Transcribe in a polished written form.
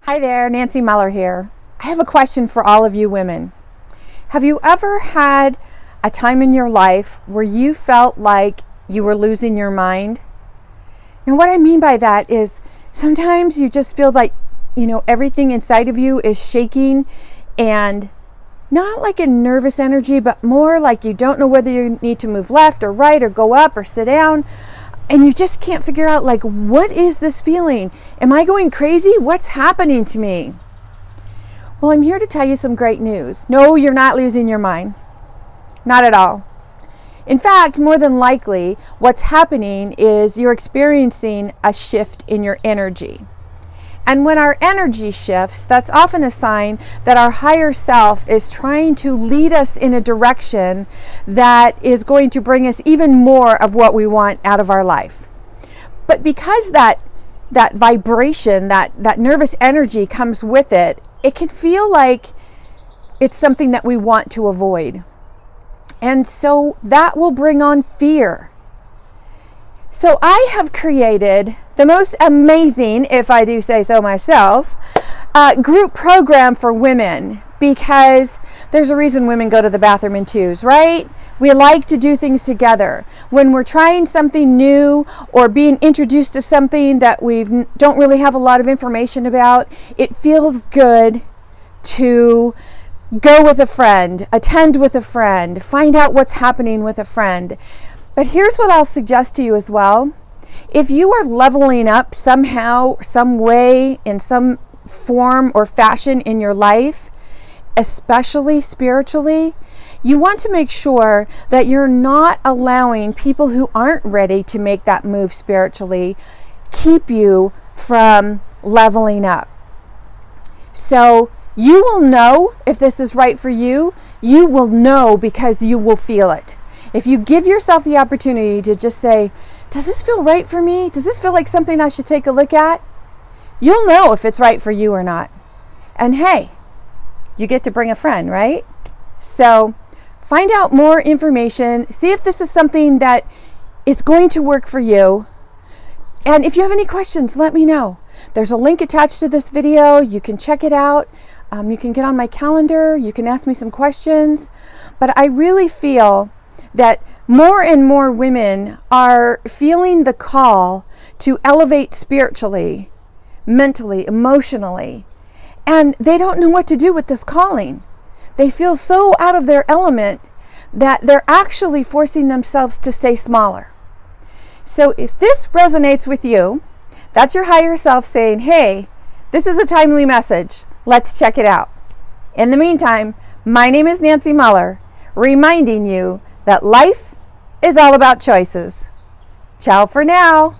Hi there, Nancy Mueller here. I have a question for all of you women. Have you ever had a time in your life where you felt like you were losing your mind? And what I mean by that is sometimes you just feel like, everything inside of you is shaking, and not like a nervous energy, but more like you don't know whether you need to move left or right or go up or sit down. And you just can't figure out, what is this feeling? Am I going crazy? What's happening to me? Well, I'm here to tell you some great news. No, you're not losing your mind. Not at all. In fact, more than likely, what's happening is you're experiencing a shift in your energy. And when our energy shifts, that's often a sign that our higher self is trying to lead us in a direction that is going to bring us even more of what we want out of our life. But because that vibration, that nervous energy comes with it, it can feel like it's something that we want to avoid. And so that will bring on fear. So I have created the most amazing, if I do say so myself, group program for women, because there's a reason women go to the bathroom in twos, right? We like to do things together. When we're trying something new or being introduced to something that we don't really have a lot of information about, it feels good to go with a friend, attend with a friend, find out what's happening with a friend. But here's what I'll suggest to you as well. If you are leveling up somehow, some way, in some form or fashion in your life, especially spiritually, you want to make sure that you're not allowing people who aren't ready to make that move spiritually keep you from leveling up. So you will know if this is right for you. You will know because you will feel it. If you give yourself the opportunity to just say, does this feel right for me? Does this feel like something I should take a look at? You'll know if it's right for you or not. And hey, you get to bring a friend, right? So find out more information. See if this is something that is going to work for you. And if you have any questions, let me know. There's a link attached to this video. You can check it out. You can get on my calendar. You can ask me some questions. But I really feel that more and more women are feeling the call to elevate spiritually, mentally, emotionally, and they don't know what to do with this calling. They feel so out of their element that they're actually forcing themselves to stay smaller. So if this resonates with you, that's your higher self saying, hey, this is a timely message. Let's check it out. In the meantime, my name is Nancy Mueller, reminding you that life is all about choices. Ciao for now.